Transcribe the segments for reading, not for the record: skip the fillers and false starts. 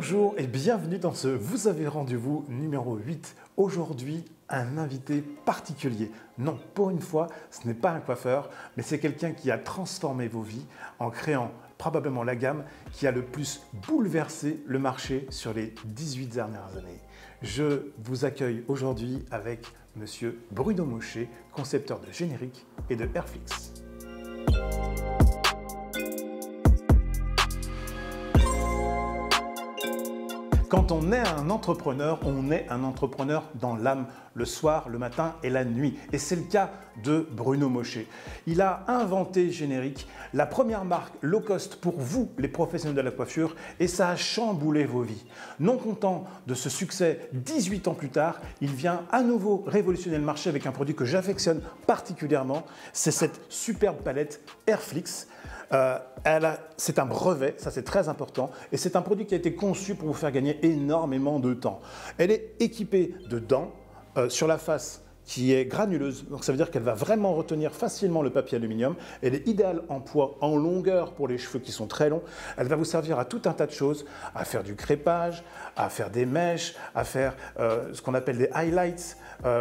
Bonjour et bienvenue dans ce Vous avez rendez-vous numéro 8. Aujourd'hui, un invité particulier. Non, pour une fois, ce n'est pas un coiffeur, mais c'est quelqu'un qui a transformé vos vies en créant probablement la gamme qui a le plus bouleversé le marché sur les 18 dernières années. Je vous accueille aujourd'hui avec Monsieur Bruno Mochet, concepteur de génériques et de Airflix. Quand on est un entrepreneur dans l'âme, le soir, le matin et la nuit. Et c'est le cas de Bruno Mochet. Il a inventé Générique, la première marque low cost pour vous, les professionnels de la coiffure, et ça a chamboulé vos vies. Non content de ce succès 18 ans plus tard, il vient à nouveau révolutionner le marché avec un produit que j'affectionne particulièrement. C'est cette superbe palette Airflix. C'est un brevet, ça c'est très important, et c'est un produit qui a été conçu pour vous faire gagner énormément de temps. Elle est équipée de dents sur la face qui est granuleuse, donc ça veut dire qu'elle va vraiment retenir facilement le papier aluminium. Elle est idéale en poids, en longueur pour les cheveux qui sont très longs. Elle va vous servir à tout un tas de choses, à faire du crépage, à faire des mèches, à faire ce qu'on appelle des highlights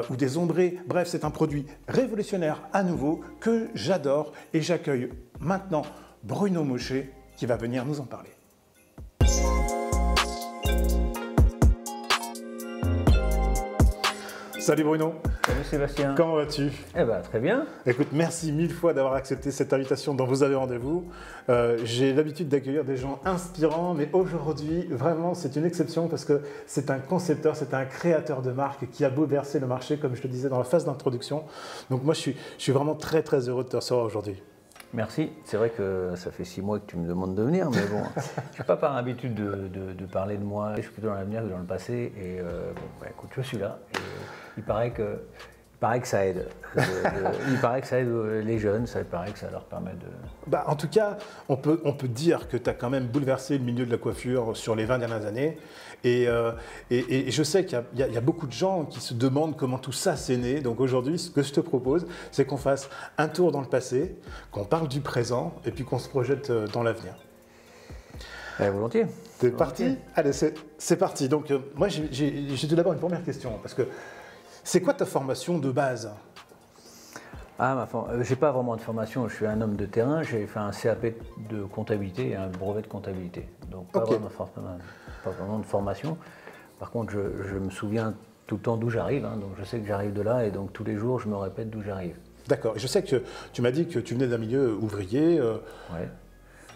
ou des ombrés. Bref, c'est un produit révolutionnaire à nouveau que j'adore et j'accueille maintenant Bruno Mochet qui va venir nous en parler. Salut Bruno. Salut Sébastien. Comment vas-tu? Eh bien, très bien. Écoute, merci mille fois d'avoir accepté cette invitation dont vous avez rendez-vous. J'ai l'habitude d'accueillir des gens inspirants, mais aujourd'hui, vraiment, c'est une exception parce que c'est un concepteur, c'est un créateur de marque qui a bouleversé le marché, comme je te disais dans la phase d'introduction. Donc moi, je suis vraiment très, très heureux de te recevoir aujourd'hui. Merci. C'est vrai que ça fait 6 mois que tu me demandes de venir, mais bon, je n'ai pas par habitude de parler de moi. Je suis plutôt dans l'avenir que dans le passé. Et écoute, je suis là. Et il paraît que ça aide. Il paraît que ça aide les jeunes, il paraît que ça leur permet de... En tout cas, on peut dire que tu as quand même bouleversé le milieu de la coiffure sur les 20 dernières années. Et je sais qu'il y a beaucoup de gens qui se demandent comment tout ça s'est né. Donc aujourd'hui, ce que je te propose, c'est qu'on fasse un tour dans le passé, qu'on parle du présent et puis qu'on se projette dans l'avenir. Volontiers. T'es parti? Allez, c'est parti. Donc moi, j'ai tout d'abord une première question. Parce que c'est quoi ta formation de base? J'ai pas vraiment de formation, je suis un homme de terrain, j'ai fait un CAP de comptabilité et un brevet de comptabilité. Donc pas vraiment de formation. Par contre, je me souviens tout le temps d'où j'arrive, donc je sais que j'arrive de là et donc tous les jours je me répète d'où j'arrive. D'accord, et je sais que tu m'as dit que tu venais d'un milieu ouvrier. Oui,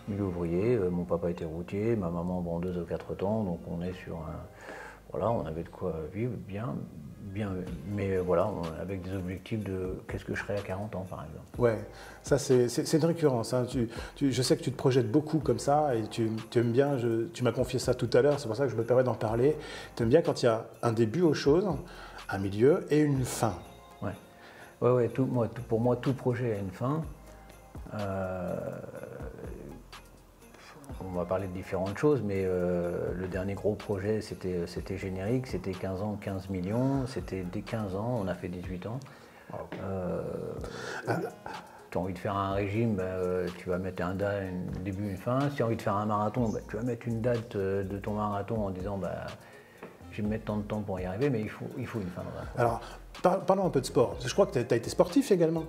milieu ouvrier, mon papa était routier, ma maman vendeuse aux 4 temps, donc on est sur un... Voilà, on avait de quoi vivre bien, mais voilà, avec des objectifs de qu'est-ce que je serai à 40 ans par exemple. Ouais, ça c'est une récurrence. Je sais que tu te projettes beaucoup comme ça et tu aimes bien, tu m'as confié ça tout à l'heure, c'est pour ça que je me permets d'en parler. Tu aimes bien quand il y a un début aux choses, un milieu et une fin. Ouais, pour moi, tout projet a une fin. On va parler de différentes choses, mais le dernier gros projet, c'était Générique, c'était 15 ans, 15 millions, c'était dès 15 ans, on a fait 18 ans. Tu as envie de faire un régime, tu vas mettre un début, une fin. Si tu as envie de faire un marathon, tu vas mettre une date de ton marathon en disant je vais mettre tant de temps pour y arriver, mais il faut une fin dans un projet. Alors, parlons un peu de sport. Je crois que tu as été sportif également.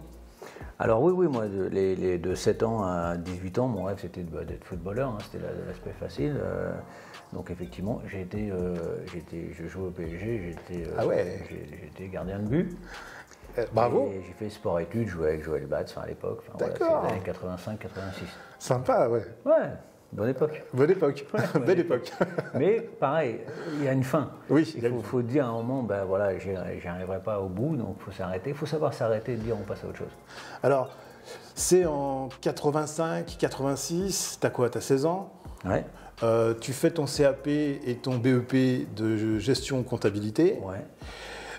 Alors oui, moi, de 7 ans à 18 ans, mon rêve c'était d'être footballeur, c'était l'aspect facile. Donc effectivement, je jouais au PSG, j'étais gardien de but. Bravo. J'ai fait sport-études, je jouais avec Joël Batz à l'époque, c'est les années 85-86. Sympa, ouais. Ouais. Bonne époque. Bonne époque. Belle époque. Mais pareil, il y a une fin. Oui. Il faut dire à un moment, j'y arriverai pas au bout, donc il faut s'arrêter. Il faut savoir s'arrêter et dire on passe à autre chose. Alors, c'est en 85, 86, t'as quoi? T'as 16 ans? Ouais. Tu fais ton CAP et ton BEP de gestion comptabilité. Ouais.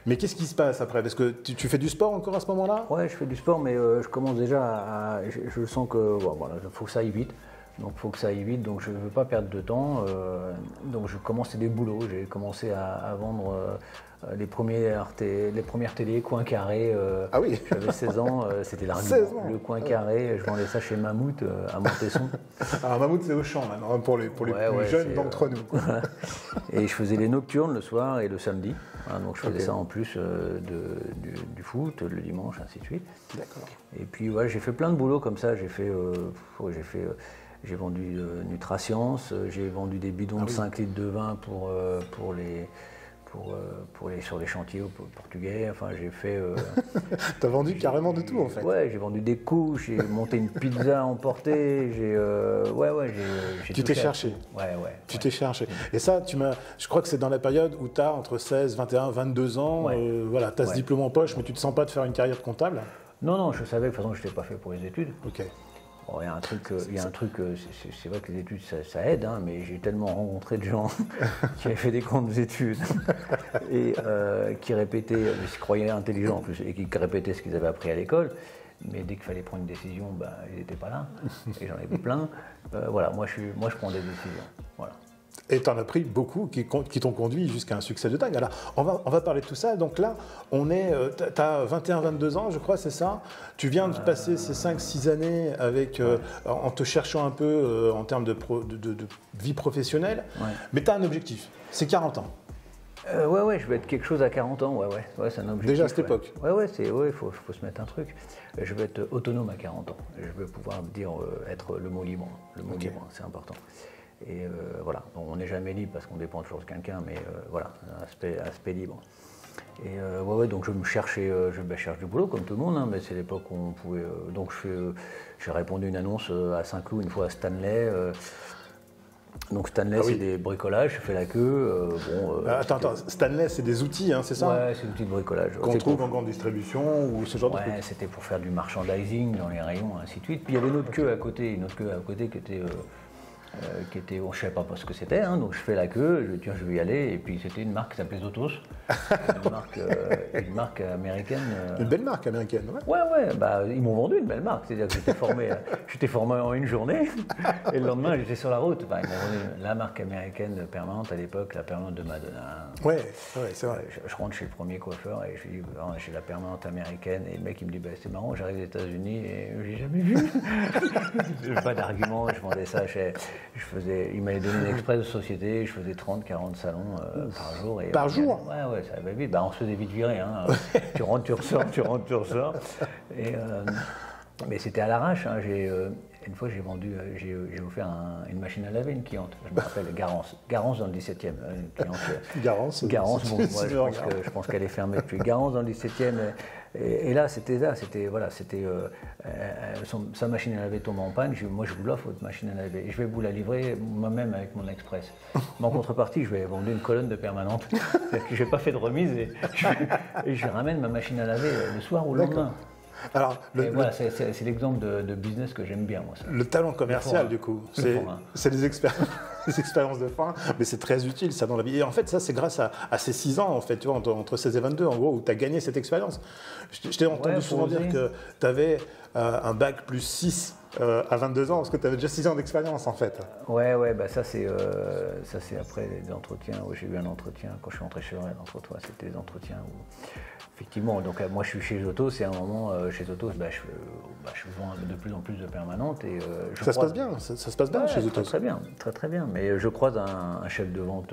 Mais qu'est-ce qui se passe après? Parce que tu fais du sport encore à ce moment-là? Ouais, je fais du sport, mais je commence déjà je sens que il faut que ça aille vite. Donc il faut que ça aille vite, donc je ne veux pas perdre de temps. Donc je commençais des boulots, j'ai commencé à vendre les premières télé, coin carré. Ah oui. J'avais 16 ans, c'était l'argument. Le coin carré, je vendais ça chez Mammouth à Montesson. Alors Mammouth c'est Auchan maintenant, pour les plus jeunes d'entre nous. Et je faisais les nocturnes le soir et le samedi. Voilà, donc je faisais ça en plus du foot, le dimanche, ainsi de suite. D'accord. Et puis ouais, j'ai fait plein de boulots comme ça, j'ai vendu Nutrascience, j'ai vendu des bidons de 5 litres de vin sur les chantiers au portugais. Enfin, j'ai fait. T'as vendu carrément de tout en fait. Ouais, j'ai vendu des couches, j'ai monté une pizza emportée. Tu t'es cherché. Ouais. Tu t'es cherché. Et ça, je crois que c'est dans la période où tu as entre 16, 21, 22 ans. Voilà, tu as ce diplôme en poche, mais tu te sens pas de faire une carrière comptable. Non, je savais que de toute façon, je n'étais pas fait pour les études. Ok. Bon, il y a un truc, c'est vrai que les études ça aide, hein, mais j'ai tellement rencontré de gens qui avaient fait des grandes études et qui répétaient, mais se croyaient intelligents en plus, et qui répétaient ce qu'ils avaient appris à l'école, mais dès qu'il fallait prendre une décision, ils n'étaient pas là, et j'en ai vu plein. Voilà, moi je prends des décisions. Voilà. Et tu en as pris beaucoup qui t'ont conduit jusqu'à un succès de dingue. Alors, on va parler de tout ça. Donc là, tu as 21-22 ans, je crois, c'est ça. Tu viens de passer ces 5-6 années en te cherchant un peu en termes de vie professionnelle. Ouais. Mais tu as un objectif, c'est 40 ans. Ouais, je vais être quelque chose à 40 ans, ouais, c'est un objectif. Déjà à cette époque. Il faut se mettre un truc. Je vais être autonome à 40 ans. Je vais pouvoir être le mot libre. Le mot libre, c'est important. Et voilà, on n'est jamais libre parce qu'on dépend toujours de quelqu'un, mais voilà, un aspect libre. Et donc je cherche du boulot comme tout le monde, hein, mais c'est l'époque où on pouvait. Donc j'ai répondu à une annonce à Saint-Cloud, une fois à Stanley. Donc Stanley, c'est des bricolages, je fais la queue. Attends, Stanley, c'est des outils, hein, c'est ça? Ouais, c'est des outils de bricolage. Qu'on trouve en grande distribution ou ce genre de trucs? Ouais, c'était pour faire du merchandising dans les rayons, ainsi de suite. Puis il y avait une autre queue à côté qui était, je ne savais pas ce que c'était, hein, donc je fais la queue, je dis tiens je vais y aller, et puis c'était une marque qui s'appelait Zotos, une marque américaine. Une belle marque américaine, ouais. Ouais, ils m'ont vendu une belle marque, c'est-à-dire que j'étais formé en une journée, et le lendemain j'étais sur la route. Ils m'ont vendu la marque américaine permanente à l'époque, la permanente de Madonna. Ouais, c'est vrai. Je rentre chez le premier coiffeur et je lui dis j'ai la permanente américaine, et le mec il me dit c'est marrant, j'arrive des États-Unis et j'ai jamais vu. Pas d'argument, je vendais ça il m'avait donné une express de société, je faisais 30-40 salons par jour. Par jour? Ouais, ça va vite. On se faisait vite virer. Hein. Tu rentres, tu ressors. Mais c'était à l'arrache. Hein. Une fois, j'ai offert une machine à laver, une cliente. Je me rappelle, Garance dans le 17e. Garance, je pense qu'elle est fermée depuis. Garance dans le 17e. Et là, sa machine à laver tombe en panne. Moi, je vous l'offre, votre machine à laver. Et je vais vous la livrer moi-même avec mon express. Mais en contrepartie, je vais vendre une colonne de permanente. C'est-à-dire que je n'ai pas fait de remise et je ramène ma machine à laver le soir ou le lendemain. Alors, c'est l'exemple de business que j'aime bien, moi. Ça. Le talent commercial, du coup, c'est des expériences de fin, mais c'est très utile, ça, dans la vie. Et en fait, ça, c'est grâce à ces 6 ans, en fait, tu vois, entre 16 et 22, en gros, où tu as gagné cette expérience. Je t'ai entendu souvent dire que tu avais un bac plus 6 à 22 ans, parce que tu avais déjà 6 ans d'expérience, en fait. Ouais, ça c'est après les entretiens, où j'ai eu un entretien, quand je suis rentré chez L'Oréal, entre toi, c'était des entretiens où... Effectivement, donc moi je suis chez Zotos, et à un moment chez Zotos, je vends de plus en plus de permanentes. Et, ça se passe bien, ça se passe bien chez Zotos. Très bien. Mais je croise un chef de vente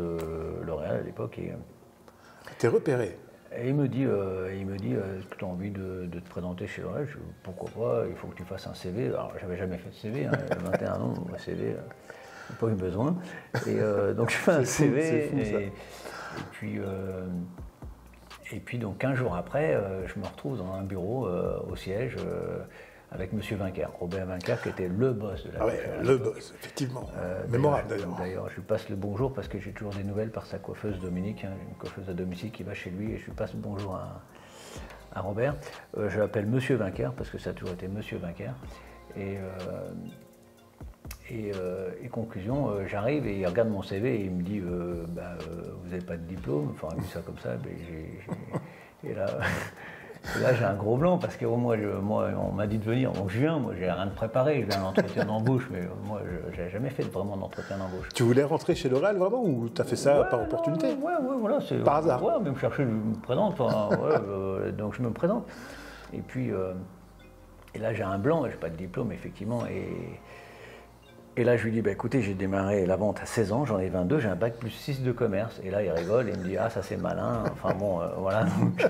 L'Oréal à l'époque. T'es repéré. Et il me dit est-ce que tu as envie de te présenter chez L'Oréal? Pourquoi pas, il faut que tu fasses un CV. Alors j'avais jamais fait de CV, hein, 21 ans, un CV, j'ai pas eu besoin. Et donc je fais un CV, et puis donc 15 jours après, je me retrouve dans un bureau au siège avec M. Vinquer, Robert Vinquer, qui était le boss de la boîte. Le boss, effectivement. Mémorable d'ailleurs. D'ailleurs, je lui passe le bonjour parce que j'ai toujours des nouvelles par sa coiffeuse Dominique, hein, une coiffeuse à domicile qui va chez lui, et je lui passe le bonjour à Robert. Je l'appelle M. Vinquer parce que ça a toujours été M. Vinquer. Et conclusion, j'arrive et il regarde mon CV et il me dit vous n'avez pas de diplôme, enfin il me dit ça comme ça, et là Et là, j'ai un gros blanc parce que moi, on m'a dit de venir, donc je viens. Moi, j'ai rien de préparé. Je viens à l'entretien d'embauche, mais moi, je n'avais jamais fait vraiment d'entretien d'embauche. Tu voulais rentrer chez L'Oréal vraiment ou tu as fait ça par opportunité? Ouais, voilà. Par hasard? Ouais, mais je me présente. Enfin, donc je me présente. Et puis, et là, j'ai un blanc, je n'ai pas de diplôme, effectivement. Et là, je lui dis, bah, écoutez, j'ai démarré la vente à 16 ans, j'en ai 22, j'ai un bac plus 6 de commerce. Et là, il rigole et il me dit, ah, ça c'est malin. Enfin bon, voilà. Donc,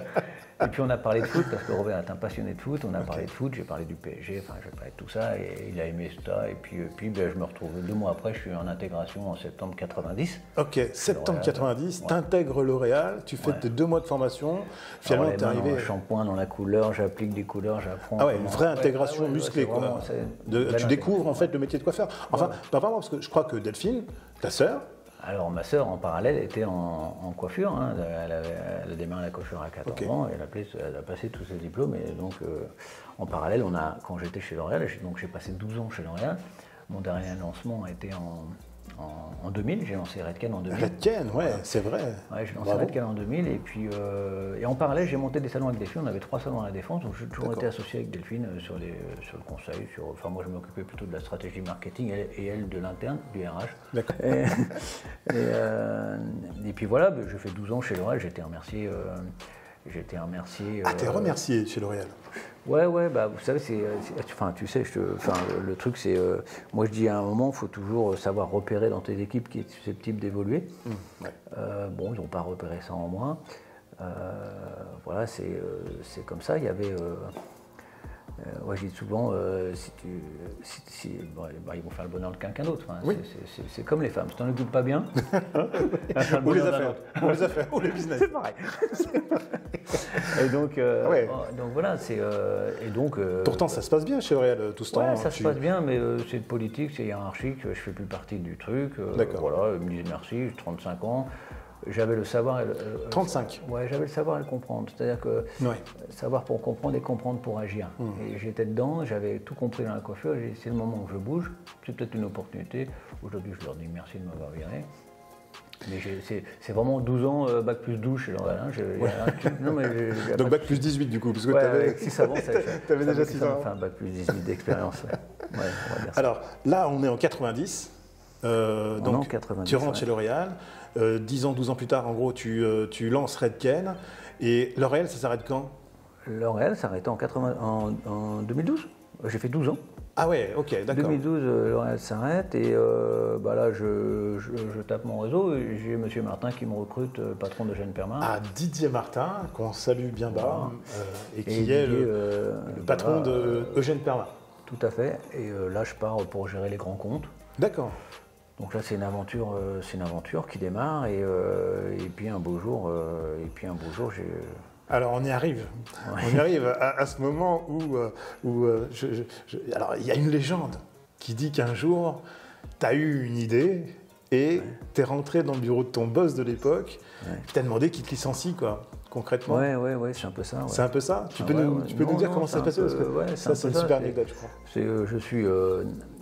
et puis on a parlé de foot, parce que Robert est un passionné de foot, on a parlé de foot, j'ai parlé du PSG, enfin j'ai parlé de tout ça, et il a aimé ça. Et puis ben, je me retrouve 2 mois après, je suis en intégration en septembre 90. Ok, septembre 90, tu intègres L'Oréal, tu fais tes 2 mois de formation, finalement tu es arrivé. Je shampoing dans la couleur, j'applique des couleurs, j'apprends. Ah ouais, une vraie intégration musclée quoi. Tu découvres en fait le métier de coiffeur. Enfin, pas vraiment, parce que je crois que Delphine, ta sœur. Alors ma sœur en parallèle était en coiffure, hein. Elle a démarré la coiffure à 14 ans, et elle a passé tous ses diplômes, et donc en parallèle, quand j'étais chez L'Oréal, j'ai passé 12 ans chez L'Oréal, mon dernier lancement a été en 2000, j'ai lancé Redken en 2000. Redken, ouais, c'est vrai. Ouais, j'ai lancé Redken en 2000, et puis et en parallèle, j'ai monté des salons avec Delphine, on avait 3 salons à la Défense, donc j'ai toujours été associé avec Delphine sur le conseil, enfin moi je m'occupais plutôt de la stratégie marketing, et elle de l'interne, du RH. D'accord. Et puis voilà, j'ai fait 12 ans chez L'Oréal, j'ai été remercié. Ah, t'es remercié chez L'Oréal. Ouais, bah vous savez, enfin tu sais, le truc c'est, moi je dis à un moment, il faut toujours savoir repérer dans tes équipes qui est susceptible d'évoluer. Bon, ils n'ont pas repéré ça en moi. Voilà, c'est comme ça. Il y avait, ouais, je dis souvent, bon, ils vont faire le bonheur de quelqu'un d'autre. Hein. Oui. C'est comme les femmes, si tu n'en occupes pas bien, ou les affaires, ou le business. C'est pareil. Et donc, donc voilà, et donc. Pourtant, ça se passe bien chez L'Oréal tout ce temps. Ouais, ça se passe bien, mais c'est politique, c'est hiérarchique. Je fais plus partie du truc. D'accord. Voilà, ils me disent merci, j'ai 35 ans. J'avais le savoir. 35. Ouais, j'avais le savoir et le comprendre. C'est-à-dire que savoir pour comprendre et comprendre pour agir. Et j'étais dedans, j'avais tout compris dans la coiffure. C'est le moment où je bouge. C'est peut-être une opportunité. Aujourd'hui, je leur dis merci de m'avoir viré. Mais c'est vraiment 12 ans, bac plus 12 chez L'Oréal. Hein, donc bac plus 18 du coup, parce que avec 6 avant, tu avais déjà 6 ans. Enfin, bac plus 18 d'expérience. Ouais, on va dire ça. Alors là, on est en 90. Donc 90, tu rentres chez L'Oréal. 10 ans, 12 ans plus tard, en gros, tu lances Redken. Et L'Oréal, ça s'arrête quand? L'Oréal s'arrête en 2012. J'ai fait 12 ans. Ah ouais, ok, d'accord. 2012, L'Oréal s'arrête et bah là, je tape mon réseau et j'ai M. Martin qui me recrute, patron d'Eugène Permin. Ah, Didier Martin, qu'on salue bien bas, et qui est le patron d'Eugène Permin. Tout à fait. Et là, je pars pour gérer les grands comptes. D'accord. Donc là, c'est une aventure qui démarre et puis un beau jour, j'ai. Alors on y arrive. Ouais. On y arrive à ce moment où alors il y a une légende qui dit qu'un jour, tu as eu une idée et tu es rentré dans le bureau de ton boss de l'époque, qui t'a demandé qu'il te licencie, quoi, concrètement. Ouais, c'est un peu ça. Ouais. C'est un peu ça. Tu peux nous dire comment ça s'est passé, parce que ça, c'est une super anecdote, je crois.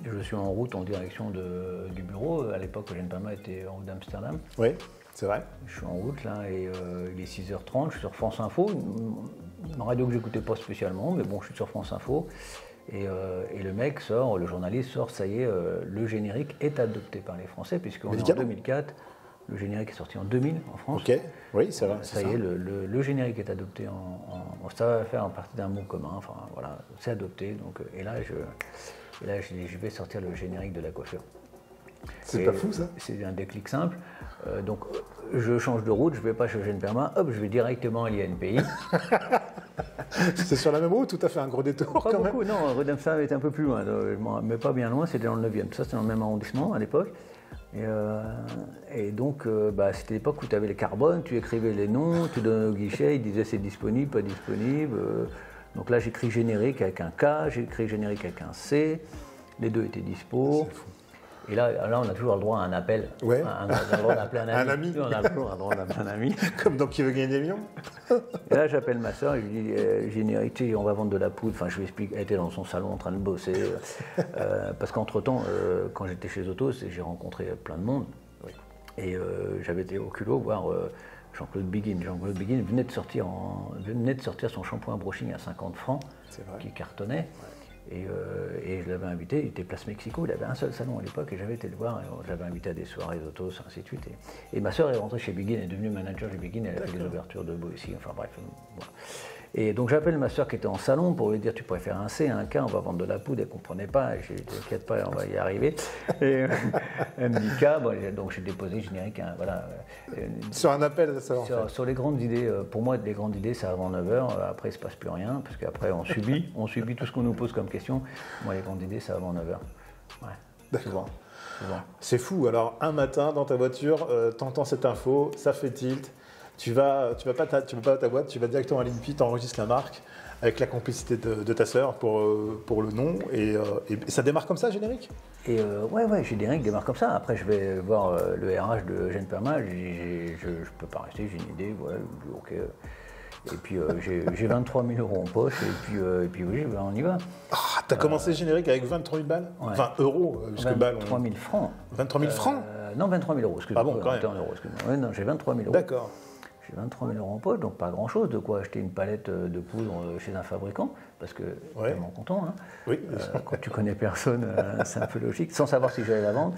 Je suis en route en direction du bureau. À l'époque, Eugène Permin était en route d'Amsterdam. Oui. C'est vrai. Je suis en route là et il est 6h30, je suis sur France Info, une radio que j'écoutais pas spécialement, mais bon, je suis sur France Info. Et le mec sort, le journaliste sort, ça y est, le générique est adopté par les Français, puisqu'on est en 2004. Le générique est sorti en 2000 en France. Ok, oui, c'est vrai. Ça y est, le générique est adopté ça va faire en partie d'un mot commun, enfin voilà, c'est adopté. Donc, et là, je vais sortir le générique de la coiffure. C'est pas fou ça? C'est un déclic simple. Donc je change de route, je ne vais pas chez Eugène Permin, hop, je vais directement à l'INPI. C'est sur la même route ou tu as fait un gros détour pas quand beaucoup, même? Non, rue d'Amsterdam était un peu plus loin, mais pas bien loin, c'était dans le 9e. Ça, c'était dans le même arrondissement à l'époque. Et donc, c'était l'époque où tu avais les carbones, tu écrivais les noms, tu donnais au guichet, ils disaient c'est disponible, pas disponible. Donc là, j'écris générique avec un K, j'écris générique avec un C, les deux étaient dispo. C'est fou. Et là, on a toujours le droit à un appel. Ouais. On a le droit d'appeler un ami. Un ami. On a toujours le droit d'appeler un ami. Comme dans Qui veut gagner des millions. Et là, j'appelle ma soeur et je lui dis générique, on va vendre de la poudre. Enfin, je lui explique, elle était dans son salon en train de bosser. Parce qu'entre-temps, quand j'étais chez Autos, j'ai rencontré plein de monde. Oui. Et j'avais été au culot voir Jean-Claude Biguin. Jean-Claude Biguin venait de sortir son shampoing brushing à 50 francs, qui cartonnait. Et je l'avais invité, il était Place Mexico, il avait un seul salon à l'époque et j'avais été le voir, et je l'avais invité à des soirées d'autos, ainsi de suite. Et ma sœur est rentrée chez Biguin, elle est devenue manager chez Biguin, elle a fait des ouvertures de Boétie, enfin bref. Voilà. Et donc j'appelle ma soeur qui était en salon pour lui dire tu pourrais faire un C, un K, on va vendre de la poudre, elle ne comprenait pas, je lui ai dit t'inquiète pas, on va y arriver. Et elle me dit K, bon, donc j'ai déposé générique, voilà. Sur un appel de salon. Sur les grandes idées, pour moi les grandes idées c'est avant 9h, après il ne se passe plus rien, parce qu'après on subit tout ce qu'on nous pose comme question. Moi les grandes idées c'est avant 9h. Ouais, d'accord. Souvent. C'est fou, alors un matin dans ta voiture, t'entends cette info, ça fait tilt. Tu vas pas à ta boîte, tu vas directement à l'INPI, tu enregistres la marque avec la complicité de ta sœur pour le nom et ça démarre comme ça, générique. Et ouais, générique démarre comme ça. Après, je vais voir le RH de Eugène Perma, je peux pas rester, j'ai une idée, voilà, ok. Et puis j'ai 23 000 euros en poche et puis oui, on y va. Ah, t'as commencé générique avec 23 000 balles, ouais. Enfin euros, puisque 23 000 francs. 23 000 francs Non, 23 000 euros, excuse-moi. Ah bon, quand même. Euros, excuse-moi. Ouais, non, j'ai 23 000 euros. D'accord. J'ai 23 000 euros en poche, donc pas grand-chose, de quoi acheter une palette de poudre chez un fabricant, parce que ouais. tellement content. Hein. Oui. Quand tu connais personne, c'est un peu logique. Sans savoir si j'allais la vendre,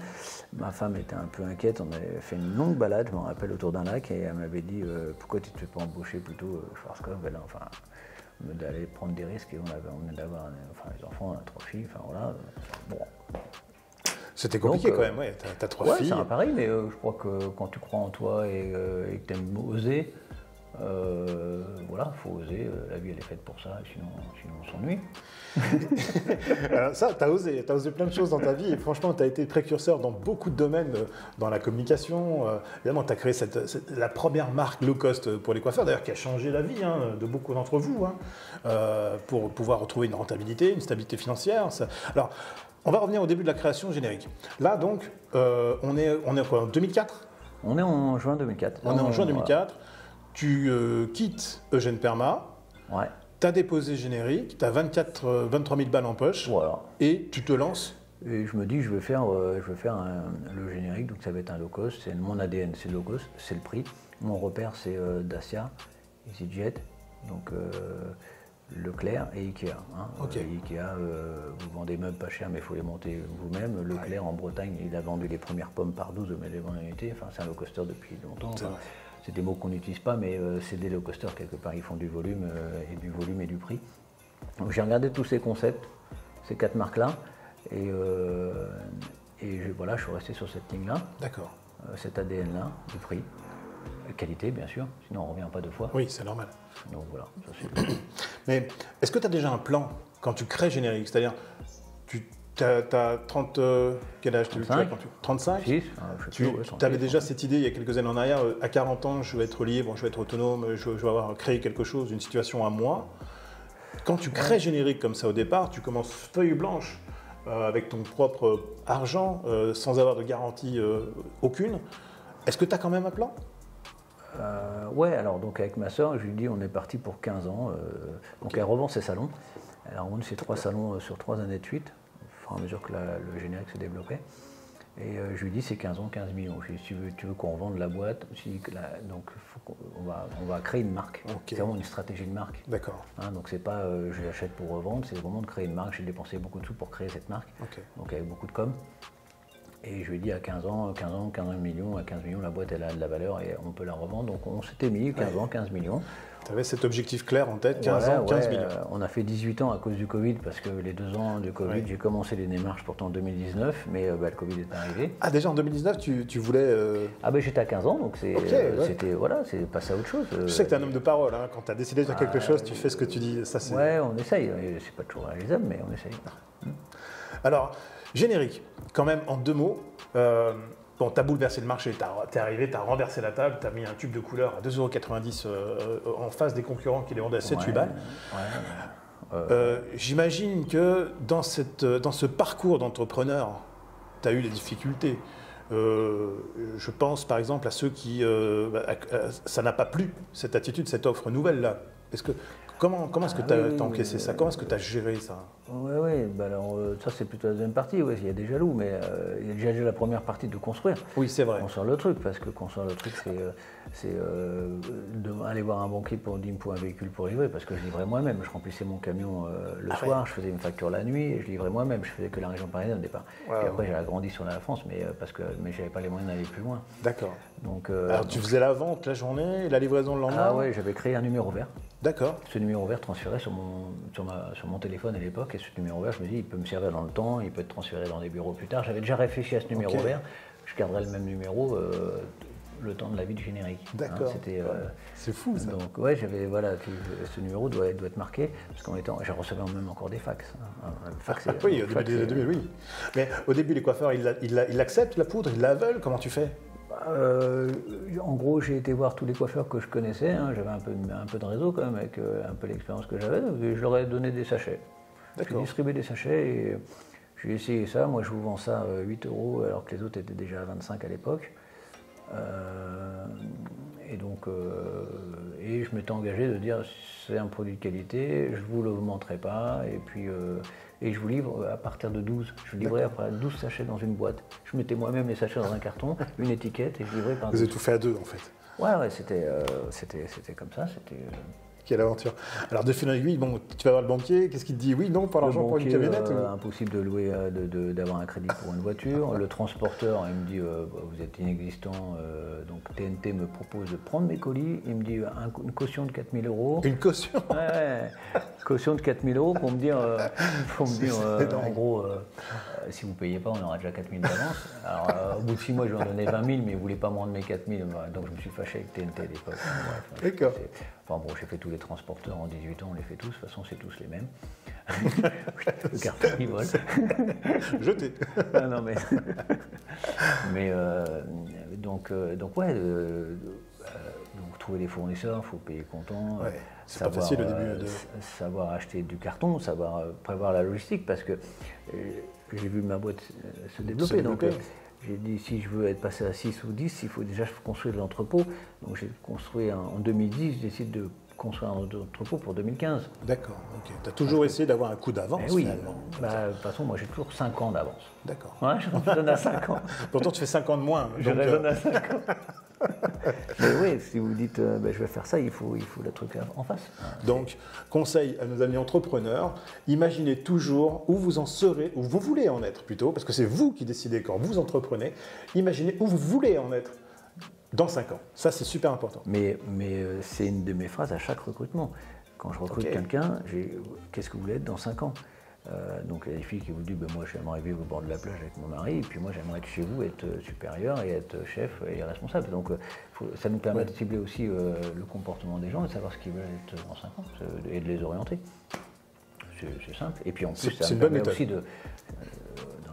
ma femme était un peu inquiète. On avait fait une longue balade, je m'en rappelle, autour d'un lac, et elle m'avait dit pourquoi tu ne te fais pas embaucher plutôt Schwarzkopf, enfin, d'aller prendre des risques, et on venait d'avoir les enfants, on a 3 filles, enfin voilà. Bon. C'était compliqué donc, quand même, ouais. T'as 3 filles. C'est un pari, mais je crois que quand tu crois en toi et que tu aimes oser, voilà, il faut oser. La vie, elle est faite pour ça, sinon on s'ennuie. Alors ça, t'as osé plein de choses dans ta vie et franchement, t'as été précurseur dans beaucoup de domaines, dans la communication. Évidemment, t'as créé la première marque low cost pour les coiffeurs, d'ailleurs, qui a changé la vie de beaucoup d'entre vous, pour pouvoir retrouver une rentabilité, une stabilité financière. Alors, on va revenir au début de la création générique. Là, donc, on est quoi, en 2004 ? On est en juin 2004. On est en juin 2004. Voilà. Tu quittes Eugène Perma. Ouais. Tu as déposé générique, tu as 23 000 balles en poche. Voilà. Et tu te lances. Et je me dis, je vais faire le générique, donc ça va être un low cost. C'est mon ADN, c'est le low cost, c'est le prix. Mon repère, c'est Dacia, EasyJet. Donc, Leclerc et Ikea. Okay. Ikea, vous vendez meubles pas cher, mais il faut les monter vous-même. Leclerc, en Bretagne, il a vendu les premières pommes par 12 mais les unités. Enfin, c'est un low coster depuis longtemps. C'est des mots qu'on n'utilise pas, mais c'est des low costers quelque part. Ils font du volume et du prix. Donc j'ai regardé tous ces concepts, ces 4 marques-là, et voilà, je suis resté sur cette ligne-là. D'accord. Cet ADN-là, du prix. Qualité, bien sûr, sinon on ne revient pas 2 fois. Oui, c'est normal. Donc voilà, ça c'est... Mais est-ce que tu as déjà un plan quand tu crées générique ? C'est-à-dire, tu as 30... quel âge 35 Tu avais déjà cette idée il y a quelques années en arrière, à 40 ans, je vais être libre, je vais être autonome, je vais avoir créé quelque chose, une situation à moi. Quand tu crées générique comme ça au départ, tu commences feuille blanche avec ton propre argent, sans avoir de garantie aucune. Est-ce que tu as quand même un plan ? Ouais, alors donc avec ma soeur, je lui dis on est parti pour 15 ans. Donc elle revend ses salons. Elle a revendu ses 3 salons sur 3 années de suite, au fur et à mesure que le générique se développait. Et je lui dis c'est 15 ans, 15 millions. Je lui dis, tu veux qu'on revende la boîte, donc on va créer une marque. Okay. C'est vraiment une stratégie de marque. D'accord. Donc c'est pas je l'achète pour revendre, c'est vraiment de créer une marque. J'ai dépensé beaucoup de sous pour créer cette marque, donc avec beaucoup de com'. Et je lui ai dit à 15 millions, à 15 millions, la boîte elle a de la valeur et on peut la revendre. Donc on s'était mis 15 ans, 15 millions. Tu avais cet objectif clair en tête, 15 ans, 15 millions. On a fait 18 ans à cause du Covid, parce que les 2 ans du Covid, j'ai commencé les démarches pourtant en 2019, mais le Covid est arrivé. Ah déjà en 2019, tu voulais... Ah ben j'étais à 15 ans, donc c'était, voilà, c'est passé à autre chose. Je sais que tu es un homme de parole, hein. Quand tu as décidé de faire quelque chose, tu fais ce que tu dis. Ça, c'est... Ouais, on essaye, c'est pas toujours réalisable, mais on essaye. Alors, générique, quand même en 2 mots, bon, tu as bouleversé le marché, tu es arrivé, tu as renversé la table, tu as mis un tube de couleur à 2,90 € en face des concurrents qui les vendaient à 7-8 balles. J'imagine que dans ce parcours d'entrepreneur, tu as eu des difficultés. Je pense par exemple à ceux qui... ça n'a pas plu, cette attitude, cette offre nouvelle-là. Comment est-ce que tu as oui, encaissé ça? Comment est-ce que tu as géré ça? Oui, bah alors ça c'est plutôt la deuxième partie, ouais, il y a des jaloux, mais il y a déjà la première partie de construire. Oui, c'est vrai. Construire le truc, parce que construire le truc c'est aller voir un banquier pour dire pour un véhicule pour livrer, parce que je livrais moi-même, je remplissais mon camion le soir, je faisais une facture la nuit et je livrais moi-même, je faisais que la région parisienne au départ. Et après j'ai agrandi sur la France, mais j'avais pas les moyens d'aller plus loin. D'accord. Donc, alors tu faisais la vente la journée et la livraison le lendemain? Ah ouais, j'avais créé un numéro vert. D'accord. Ce numéro vert transféré sur mon téléphone à l'époque, et ce numéro vert, je me dis, il peut me servir dans le temps, il peut être transféré dans des bureaux plus tard. J'avais déjà réfléchi à ce numéro vert, je garderai le même numéro le temps de la vie du générique. D'accord. C'était, c'est fou ça. Donc ouais, ce numéro doit être marqué, parce j'ai reçu même encore des fax. Fax, oui, au début des 2000, oui. Mais au début, les coiffeurs, ils acceptent la poudre, ils la veulent, comment tu fais? En gros, j'ai été voir tous les coiffeurs que je connaissais, j'avais un peu de réseau quand même, avec un peu l'expérience que j'avais, et je leur ai donné des sachets. J'ai distribué des sachets et j'ai essayé ça. Moi, je vous vends ça 8 € alors que les autres étaient déjà à 25 à l'époque. Et donc, et je m'étais engagé de dire c'est un produit de qualité, je ne vous l'augmenterai pas, et puis et je vous livre à partir de 12. Je livrais après 12 sachets dans une boîte. Je mettais moi-même les sachets dans un carton, une étiquette, et je livrais par 12. Vous avez tout fait à deux en fait? Ouais, c'était comme ça. Quelle aventure. Alors de fil en aiguille, bon, tu vas voir le banquier, qu'est-ce qu'il te dit? Oui, non, pas l'argent pour une camionnette impossible de louer, d'avoir un crédit pour une voiture. Le transporteur, il me dit vous êtes inexistant, donc TNT me propose de prendre mes colis. Il me dit une caution de 4 000 €. Une caution? Ouais, caution de 4 000 € pour me dire, en gros, si vous ne payez pas, on aura déjà 4 000 d'avance. Alors au bout de 6 mois, je lui en donnais 20 000, mais il ne voulait pas me rendre mes 4 000, donc je me suis fâché avec TNT à l'époque. D'accord. Enfin bon, j'ai fait tous les transporteurs en 18 ans, on les fait tous, de toute façon c'est tous les mêmes. Le carton il vole. Jeté. Non mais. Donc ouais, donc trouver des fournisseurs, il faut payer comptant. Ouais, c'est pas facile au début. Savoir acheter du carton, savoir prévoir la logistique, parce que j'ai vu ma boîte se développer. Donc j'ai dit, si je veux être passé à 6 ou 10, il faut déjà construire de l'entrepôt. Donc j'ai construit en 2010, je décide de construire un entrepôt pour 2015. D'accord, ok. Tu as toujours essayé d'avoir un coup d'avance finalement. De toute façon, moi j'ai toujours 5 ans d'avance. D'accord. Ouais, je raisonne à 5 ans. Pourtant tu fais 5 ans de moins. Je raisonne à 5 ans. Mais oui, si vous dites je vais faire ça, il faut le truc en face. Donc, conseil à nos amis entrepreneurs, imaginez toujours où vous en serez, où vous voulez en être plutôt, parce que c'est vous qui décidez quand vous entreprenez, imaginez où vous voulez en être dans 5 ans. Ça, c'est super important. Mais c'est une de mes phrases à chaque recrutement. Quand je recrute quelqu'un, qu'est-ce que vous voulez être dans 5 ans? Donc il y a des filles qui vous disent moi j'aimerais vivre au bord de la plage avec mon mari, et puis moi j'aimerais être chez vous, être supérieur et être chef et responsable. Donc ça nous permet de cibler aussi le comportement des gens et de savoir ce qu'ils veulent être dans 5 ans et de les orienter. C'est simple. Et puis en plus ça me permet aussi dans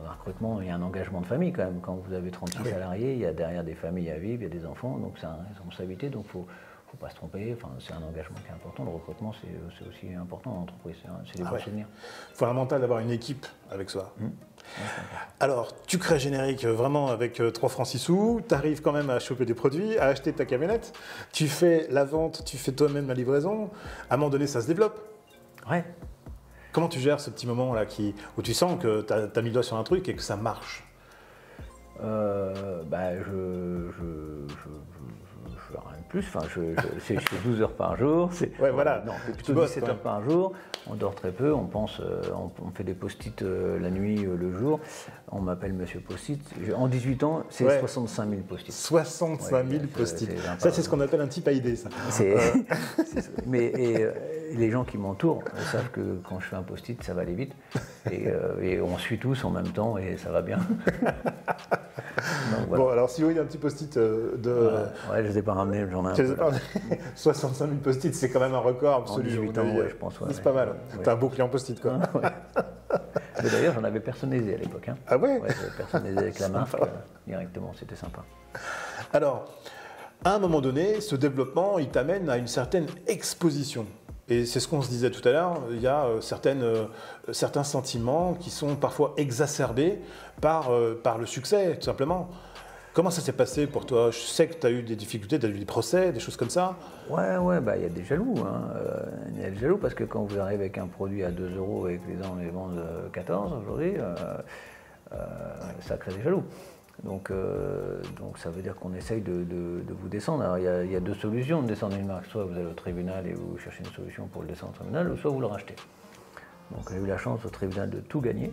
un recrutement, il y a un engagement de famille quand même. Quand vous avez 36 salariés, il y a derrière des familles à vivre, il y a des enfants, donc c'est une responsabilité, donc faut pas se tromper, c'est un engagement qui est important. Le recrutement, c'est aussi important dans l'entreprise, c'est des bons souvenirs. Fondamental d'avoir une équipe avec soi. Alors, tu crées Générique vraiment avec 3 francs 6 sous, tu arrives quand même à choper des produits, à acheter ta camionnette, tu fais la vente, tu fais toi-même la livraison, à un moment donné, ça se développe. Ouais. Comment tu gères ce petit moment-là où tu sens que tu as mis le doigt sur un truc et que ça marche? Rien de plus, je fais 12 heures par jour, voilà. Non, plutôt 17 heures par jour, on dort très peu, on fait des post-it la nuit, le jour, on m'appelle Monsieur Post-it, en 18 ans, c'est 65 000 post-it. 65 000 post-it, ça c'est ce qu'on appelle un type à idée, ça. Mais les gens qui m'entourent savent que quand je fais un post-it, ça va aller vite, et on suit tous en même temps, et ça va bien. Donc, voilà. Bon, alors si vous voyez un petit post-it je ne les ai pas ramenés, j'en ai un peu. 65 000 post-it, c'est quand même un record absolu. En 18 ans, je pense. C'est pas mal. T'as un beau client post-it, quoi. Mais d'ailleurs, j'en avais personnalisé à l'époque. Ah ouais? Ouais, j'avais personnalisé avec la marque directement, c'était sympa. Alors, à un moment donné, ce développement, il t'amène à une certaine exposition. Et c'est ce qu'on se disait tout à l'heure, il y a certains sentiments qui sont parfois exacerbés par le succès, tout simplement. Comment ça s'est passé pour toi? Je sais que tu as eu des difficultés, tu as eu des procès, des choses comme ça. Ouais, bah il y a des jaloux. Hein. Il y a des jaloux parce que quand vous arrivez avec un produit à 2 € et que les gens les vendent 14 aujourd'hui, ça crée des jaloux. Donc ça veut dire qu'on essaye de vous descendre. Alors il y a deux solutions de descendre une marque. Soit vous allez au tribunal et vous cherchez une solution pour le descendre au tribunal, ou soit vous le rachetez. Donc j'ai eu la chance au tribunal de tout gagner,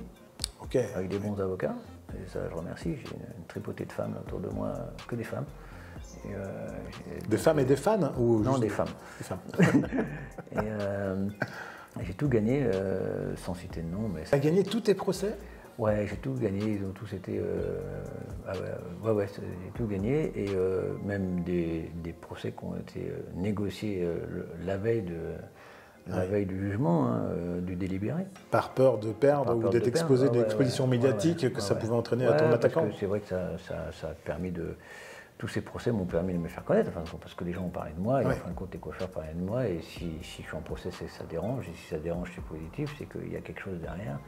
avec des bons avocats. Et ça, je remercie. J'ai une tripotée de femmes autour de moi, que des femmes. Des femmes et des fans ou Non, juste des femmes. Des femmes. Et j'ai tout gagné, sans citer de nom. Tu as gagné tous tes procès? Ouais, j'ai tout gagné, ils ont tous été... ouais, j'ai tout gagné, et même des procès qui ont été négociés la veille du jugement, hein, du délibéré. Par peur de perdre ou d'être exposé d'expositions médiatiques que ça pouvait entraîner à ton attaquant? Parce que c'est vrai que ça a permis de... Tous ces procès m'ont permis de me faire connaître, parce que les gens ont parlé de moi, et en fin de compte, les coiffeurs parlaient de moi, et si je suis en procès, c'est que ça dérange, et si ça dérange, c'est positif, c'est qu'il y a quelque chose derrière.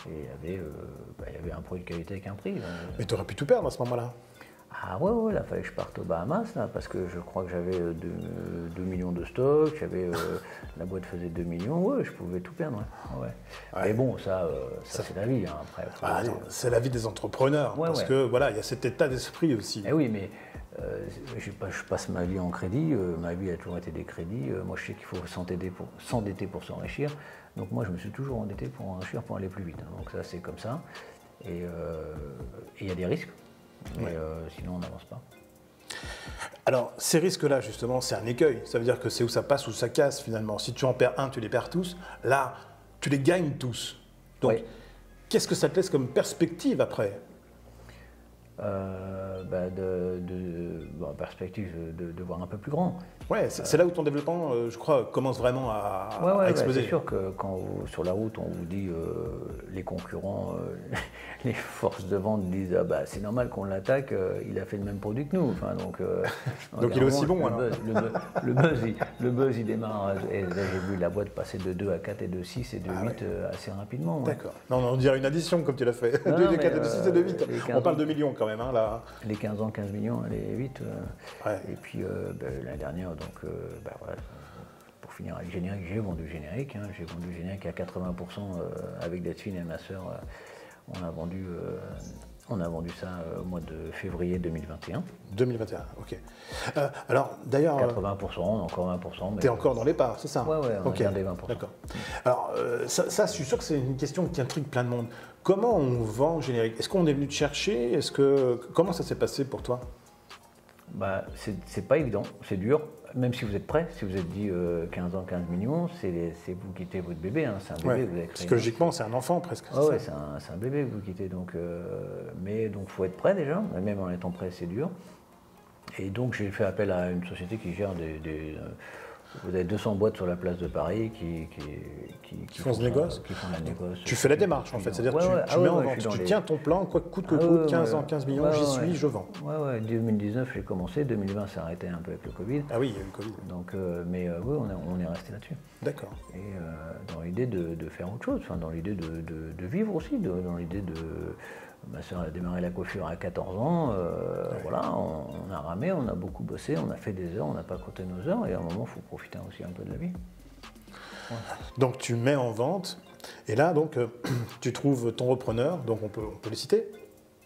Et il y avait un produit de qualité avec un prix. Mais tu aurais pu tout perdre à ce moment-là? Ah ouais, il fallait que je parte aux Bahamas, là, parce que je crois que j'avais 2 millions de stocks, la boîte faisait 2 millions, ouais, je pouvais tout perdre. Ouais. Mais bon, ça c'est la vie, hein, après. C'est la vie des entrepreneurs, parce que voilà, il y a cet état d'esprit aussi. Eh oui, mais je passe ma vie en crédit, ma vie a toujours été des crédits, moi je sais qu'il faut s'endetter pour s'enrichir, donc moi je me suis toujours endetté pour enrichir, pour aller plus vite, hein. Donc ça c'est comme ça, et il y a des risques, mais sinon on n'avance pas. Alors ces risques-là justement, c'est un écueil, ça veut dire que c'est où ça passe ou ça casse finalement. Si tu en perds un, tu les perds tous, là tu les gagnes tous. Donc qu'est-ce que ça te laisse comme perspective après? Perspective de voir un peu plus grand. Ouais, c'est là où ton développement, je crois, commence vraiment à exploser. C'est sûr que quand sur la route, on vous dit, les concurrents, les forces de vente disent c'est normal qu'on l'attaque, il a fait le même produit que nous. Enfin, donc il est aussi bon. Le buzz, il démarre. Et là, j'ai vu la boîte passer de 2 à 4 et de 6 et de 8 assez rapidement. Ouais. D'accord. Non, on dirait une addition comme tu l'as fait. 2, de 4 et de 6 et de 8. On parle de millions quand même. Hein, là. Les 15 ans, 15 millions, elle est vite. Et puis l'année dernière, donc voilà, pour finir avec Générique, j'ai vendu Générique. Hein, j'ai vendu Générique à 80% avec Delphine et ma sœur. On a vendu ça au mois de février 2021. 2021, ok. Alors d'ailleurs... 80%, encore 20%. Tu es encore dans les parts, c'est ça? Ouais, on a gardé 20%. D'accord. Alors ça, je suis sûr que c'est une question qui intrigue plein de monde. Comment on vend Générique? Est-ce qu'on est venu te chercher? Comment ça s'est passé pour toi? C'est pas évident, c'est dur. Même si vous êtes prêt, si vous êtes dit 15 ans, 15 millions, c'est vous quittez votre bébé, hein, c'est un bébé. Vous avez créé psychologiquement, c'est un enfant presque. C'est un bébé que vous quittez. Donc, mais donc, faut être prêt déjà. Même en étant prêt, c'est dur. Et donc, j'ai fait appel à une société qui gère vous avez 200 boîtes sur la place de Paris qui font ce négoce. Qui font la négoce. Tu fais la démarche en fait, c'est-à-dire que tu mets en vente, tu tiens ton plan, quoi que coûte, 15 ans, 15 millions, j'y suis, je vends. Ouais, 2019 j'ai commencé, 2020 ça a arrêté un peu avec le Covid. Ah oui, il y a eu le Covid. Donc, on est resté là-dessus. D'accord. Et dans l'idée de faire autre chose, dans l'idée de vivre aussi, dans l'idée de... Ma soeur a démarré la coiffure à 14 ans, voilà, on a ramé, on a beaucoup bossé, on a fait des heures, on n'a pas compté nos heures, et à un moment, il faut profiter aussi un peu de la vie. Ouais. Donc tu mets en vente, et là, donc, tu trouves ton repreneur, donc on peut le citer?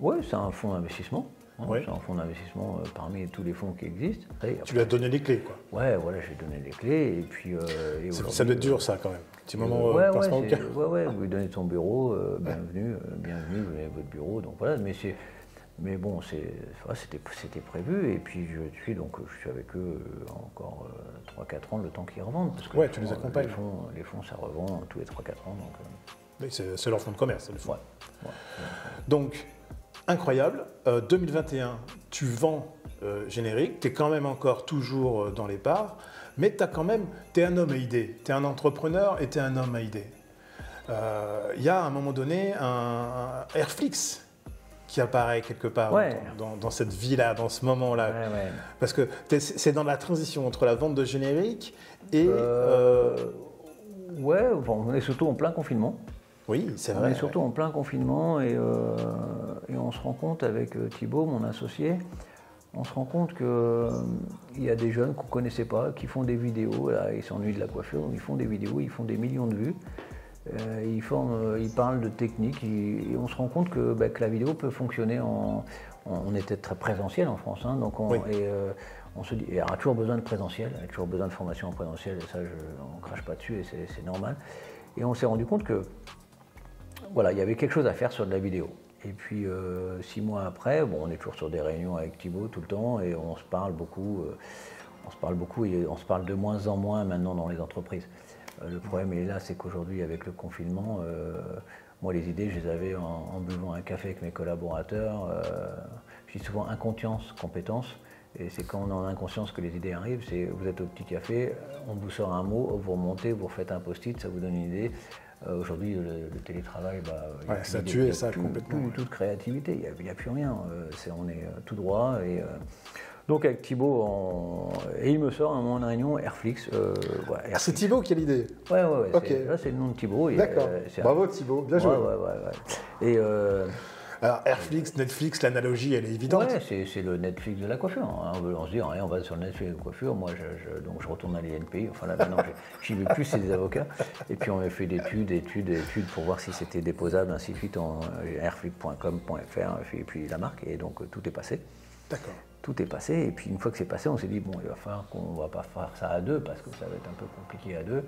Oui, c'est un fonds d'investissement. C'est un fonds d'investissement parmi tous les fonds qui existent. Tu lui as donné les clés, quoi. Ouais, voilà, j'ai donné les clés, et puis... ça doit être dur, ça, quand même. Petit moment vous lui donnez ton bureau, bienvenue, vous avez votre bureau, donc voilà, mais bon, c'était prévu, et puis je suis avec eux encore 3-4 ans, le temps qu'ils revendent. Parce que tu les accompagnes. Les fonds, ça revend tous les 3-4 ans. Donc, c'est leur fonds de commerce, le fonds. Ouais. Donc, incroyable, 2021, tu vends Générique, tu es quand même encore toujours dans les parts, mais tu es un homme à idées, tu es un entrepreneur et tu es un homme à idées. Il y a à un moment donné un Airflix qui apparaît quelque part dans cette vie-là, dans ce moment-là. Ouais. Parce que c'est dans la transition entre la vente de Générique et... on est surtout en plein confinement. Oui, c'est vrai. On est surtout en plein confinement et et on se rend compte avec Thibaut, mon associé, on se rend compte qu'il y a des jeunes qu'on ne connaissait pas, qui font des vidéos, là, ils s'ennuient de la coiffure, donc ils font des vidéos, ils font des millions de vues, ils parlent de technique, et on se rend compte que la vidéo peut fonctionner on était très présentiel en France, hein, donc on se dit, il y aura toujours besoin de présentiel, il y a toujours besoin de formation en présentiel, et ça, on ne crache pas dessus, et c'est normal. Et on s'est rendu compte que, voilà, il y avait quelque chose à faire sur de la vidéo. Et puis 6 mois après, on est toujours sur des réunions avec Thibaut tout le temps, et on se parle beaucoup, et on se parle de moins en moins maintenant dans les entreprises. Le problème est là, c'est qu'aujourd'hui, avec le confinement, moi, les idées, je les avais en buvant un café avec mes collaborateurs. Je dis souvent inconscience, compétence. Et c'est quand on est en inconscience que les idées arrivent. C'est vous êtes au petit café, on vous sort un mot, vous remontez, vous refaites un post-it, ça vous donne une idée. Aujourd'hui, le télétravail, ça a tué ça complètement. Toute créativité, il n'y a plus rien. On est tout droit. Donc avec Thibaut, et il me sort à un moment de réunion Airflix. Ah, c'est Thibaut qui a l'idée. Ouais. Okay. Là, c'est le nom de Thibaut. D'accord. Bravo Thibaut, bien joué. Ouais. Et alors Airflix, Netflix, l'analogie, elle est évidente. Ouais, c'est le Netflix de la coiffure. Hein. On se dit, on va sur le Netflix de la coiffure. Moi, donc je retourne à l'INPI. Enfin là, maintenant, j'y vais plus, c'est des avocats. Et puis on a fait d'études pour voir si c'était déposable, ainsi de suite, en airflix.com.fr, et puis la marque. Et donc tout est passé. D'accord. Tout est passé. Et puis une fois que c'est passé, on s'est dit, il va falloir qu'on ne va pas faire ça à deux, parce que ça va être un peu compliqué à deux.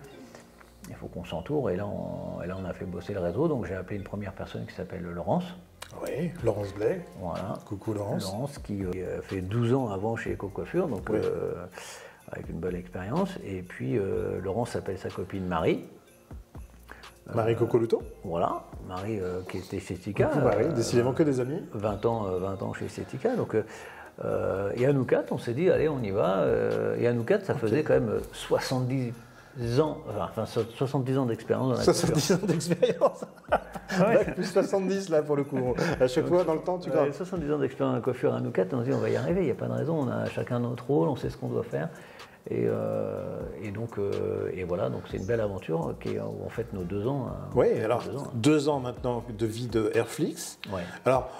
Il faut qu'on s'entoure. Et là, on a fait bosser le réseau. Donc j'ai appelé une première personne qui s'appelle Laurence. Oui, Laurence Blais. Voilà. Coucou Laurence. Laurence qui a fait 12 ans avant chez Eco-Coiffure, donc avec une bonne expérience. Et puis Laurence s'appelle sa copine Marie. Marie Cocoluto. Voilà, Marie qui était chez Esthetica. Coucou Marie, décidément que des amis. 20 ans chez Esthetica. Donc, et à nous quatre, on s'est dit, allez, on y va. Et à nous quatre, ça faisait quand même 70 ans d'expérience dans la 70 ans d'expérience. Plus 70 là pour le coup. À chaque fois dans le temps, tu vois. 70 ans d'expérience dans la coiffure à nous quatre, on se dit on va y arriver, il n'y a pas de raison, on a chacun notre rôle, on sait ce qu'on doit faire. Et voilà, donc c'est une belle aventure qui est en fait nos 2 ans. Oui, alors 2 ans maintenant de vie de Airflix. Ouais. Alors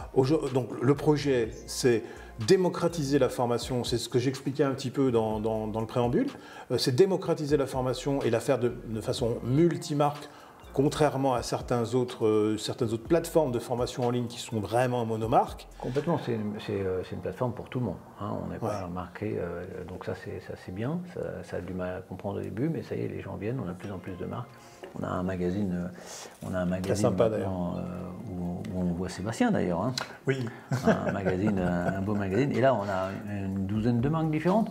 donc le projet, c'est démocratiser la formation, c'est ce que j'expliquais un petit peu dans le préambule, c'est démocratiser la formation et la faire de façon multimarque, contrairement à certaines autres plateformes de formation en ligne qui sont vraiment monomarques. Complètement, c'est une plateforme pour tout le monde. Hein, on n'est pas marqué, donc ça c'est bien, ça a du mal à comprendre au début, mais ça y est, les gens viennent, on a de plus en plus de marques. On a un magazine sympa, où on voit Sébastien d'ailleurs. Hein. Oui. Un beau magazine. Et là, on a une douzaine de marques différentes,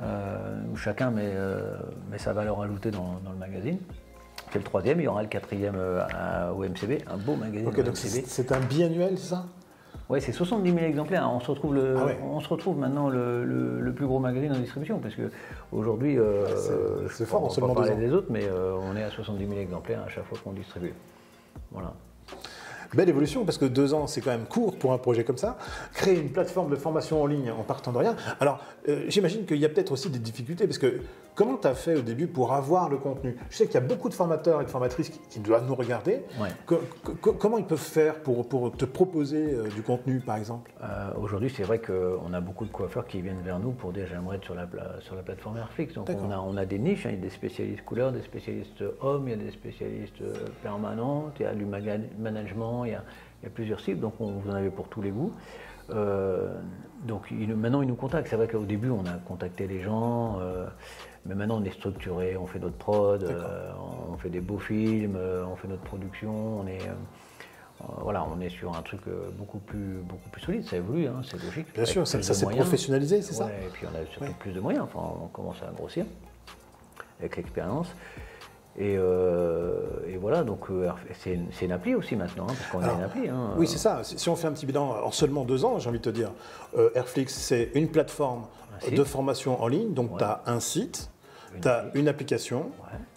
où chacun met sa valeur ajoutée dans le magazine. C'est le 3e, il y aura le 4e au MCB, un beau magazine. Ok, donc MCB. C'est un biannuel, c'est ça? Oui, c'est 70 000 exemplaires. On se retrouve maintenant le plus gros magazine en distribution, parce qu'aujourd'hui, c'est fort, on en seulement va 2 ans. parler des autres, mais on est à 70 000 exemplaires à chaque fois qu'on distribue. Voilà. Belle évolution, parce que 2 ans, c'est quand même court pour un projet comme ça. Créer une plateforme de formation en ligne en partant de rien. Alors, j'imagine qu'il y a peut-être aussi des difficultés, parce que comment tu as fait au début pour avoir le contenu? Je sais qu'il y a beaucoup de formateurs et de formatrices qui doivent nous regarder. Ouais. Comment ils peuvent faire pour te proposer du contenu, par exemple? Aujourd'hui, c'est vrai qu'on a beaucoup de coiffeurs qui viennent vers nous pour dire j'aimerais être sur la plateforme Airflix. Donc on a des niches, hein, il y a des spécialistes couleurs, des spécialistes hommes, il y a des spécialistes permanents, il y a du management, il y a plusieurs cibles, donc vous en avez pour tous les goûts. Donc maintenant ils nous contactent. C'est vrai qu'au début on a contacté les gens, mais maintenant on est structuré, on fait notre prod, on fait des beaux films, on fait notre production, on est sur un truc beaucoup plus solide, ça évolue, hein, c'est logique. Bien sûr, ça s'est professionnalisé, c'est ça? Et puis on a surtout plus de moyens, enfin on commence à grossir avec l'expérience. Et voilà, donc c'est une appli aussi maintenant, hein, parce qu'on a une appli. Hein, oui, c'est ça. Si on fait un petit bilan en seulement 2 ans, j'ai envie de te dire, Airflix, c'est une plateforme de formation en ligne. Donc, tu as un site, tu as une application,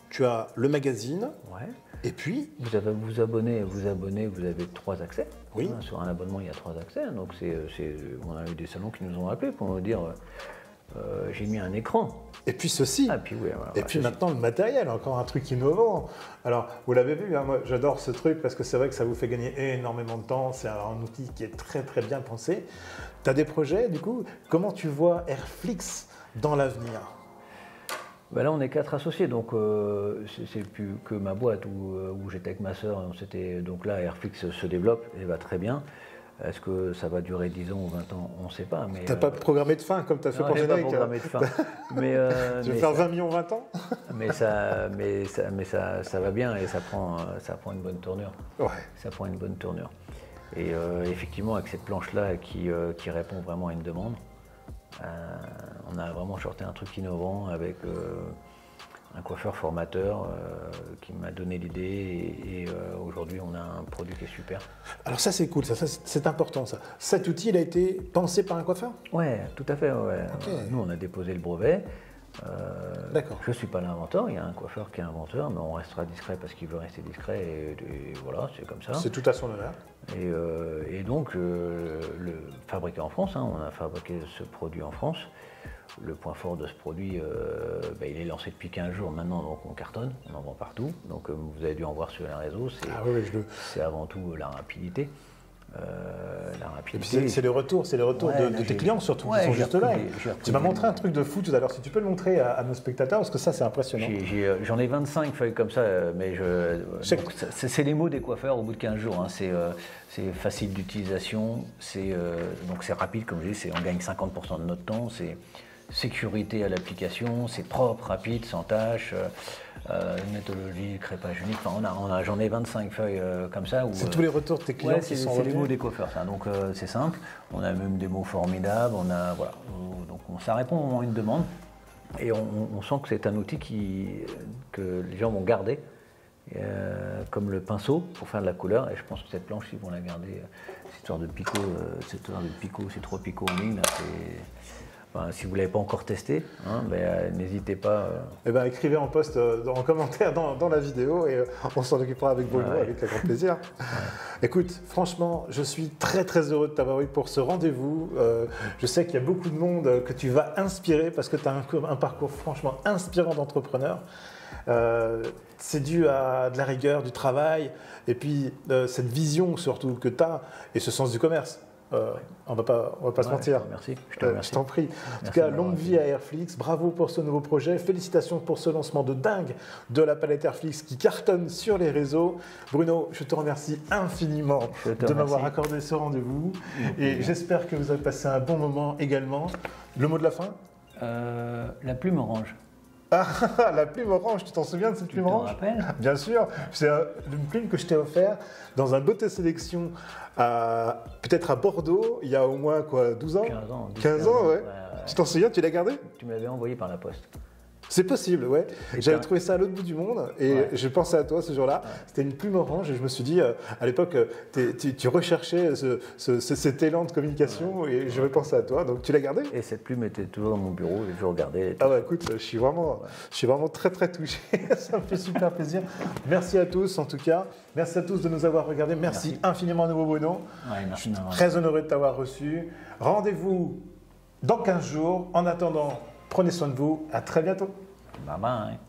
tu as le magazine, et puis... Vous abonnez, vous avez 3 accès. Oui. Hein, sur un abonnement, il y a 3 accès. Donc, on a eu des salons qui nous ont appelés pour nous dire... j'ai mis un écran. Et puis ceci. Ah, puis oui, voilà, et puis maintenant le matériel, encore un truc innovant. Alors, vous l'avez vu, hein, moi j'adore ce truc parce que c'est vrai que ça vous fait gagner énormément de temps. C'est un outil qui est très très bien pensé. Tu as des projets, du coup, comment tu vois Airflix dans l'avenir? Ben là, on est 4 associés, donc c'est plus que ma boîte où j'étais avec ma sœur. Donc là, Airflix se développe et va très bien. Est-ce que ça va durer 10 ans ou 20 ans? On ne sait pas. Tu n'as pas programmé de fin comme tu as fait pour Générique? Non, je n'ai pas programmé de fin. Tu veux faire 20 millions 20 ans? mais ça va bien et ça prend une bonne tournure. Ouais. Ça prend une bonne tournure. Et effectivement, avec cette planche-là qui répond vraiment à une demande, on a vraiment sorti un truc innovant avec un coiffeur formateur qui m'a donné l'idée et aujourd'hui on a un produit qui est super. Alors ça c'est cool, ça c'est important ça. Cet outil il a été pensé par un coiffeur? Ouais, tout à fait. Ouais. Okay. Nous on a déposé le brevet. D'accord. Je ne suis pas l'inventeur, il y a un coiffeur qui est inventeur, mais on restera discret parce qu'il veut rester discret et voilà, c'est comme ça. C'est tout à son honneur. Et donc, fabriqué en France, hein, on a fabriqué ce produit en France. Le point fort de ce produit, il est lancé depuis 15 jours maintenant, donc on cartonne, on en vend partout. Donc vous avez dû en voir sur les réseaux, c'est avant tout la rapidité. Et puis c'est le retour, de tes clients surtout qui sont juste là. Tu m'as montré un truc de fou tout à l'heure, si tu peux le montrer à nos spectateurs, parce que ça c'est impressionnant. J'en ai 25 feuilles comme ça, mais c'est les mots des coiffeurs au bout de 15 jours. Hein. C'est facile d'utilisation, donc c'est rapide, comme je dis, on gagne 50% de notre temps, c'est sécurité à l'application, c'est propre, rapide, sans tâche. Méthodologie, crépage unique, j'en ai 25 feuilles comme ça. C'est tous les retours de tes clients qui sont c'est les mots des coiffeurs, ça. Donc c'est simple, on a même des mots formidables, voilà. Donc ça répond à une demande et on sent que c'est un outil que les gens vont garder, comme le pinceau pour faire de la couleur, et je pense que cette planche, ils vont la garder. Cette histoire de picot, ces 3 picots en ligne, là, si vous ne l'avez pas encore testé, hein, n'hésitez pas. Écrivez en post, en commentaire dans la vidéo et on s'en occupera avec Bruno, avec grand plaisir. Ouais. Écoute, franchement, je suis très très heureux de t'avoir eu pour ce rendez-vous. Je sais qu'il y a beaucoup de monde que tu vas inspirer parce que tu as un parcours franchement inspirant d'entrepreneur. C'est dû à de la rigueur, du travail et puis cette vision surtout que tu as et ce sens du commerce. On va pas se mentir. Merci, je te remercie. Je t'en prie. En tout cas, longue vie à Airflix. Bravo pour ce nouveau projet. Félicitations pour ce lancement de dingue de la palette Airflix qui cartonne sur les réseaux. Bruno, je te remercie infiniment de m'avoir accordé ce rendez-vous. Et j'espère que vous avez passé un bon moment également. Le mot de la fin? La plume orange. Ah, la plume orange, tu t'en souviens de cette plume orange? Bien sûr, c'est une plume que je t'ai offerte dans un Beauté Sélection, peut-être à Bordeaux, il y a au moins 12 ans? 15 ans, ouais. Tu t'en souviens, tu l'as gardée? Tu me l'avais envoyé par la poste. C'est possible, ouais. J'avais trouvé ça à l'autre bout du monde et je pensais à toi ce jour-là. Ouais. C'était une plume orange et je me suis dit, à l'époque, tu recherchais cet élan de communication et je pensé à toi. Donc tu l'as gardée? Et cette plume était toujours dans mon bureau, j'ai toujours gardé. Ah ouais, écoute, je suis vraiment très très touché. Ça me fait super plaisir. Merci à tous en tout cas. Merci à tous de nous avoir regardés. Merci infiniment à nouveau Bruno. Ouais, merci. Je suis très honoré de t'avoir reçu. Rendez-vous dans 15 jours. En attendant, prenez soin de vous. À très bientôt. Bye bye.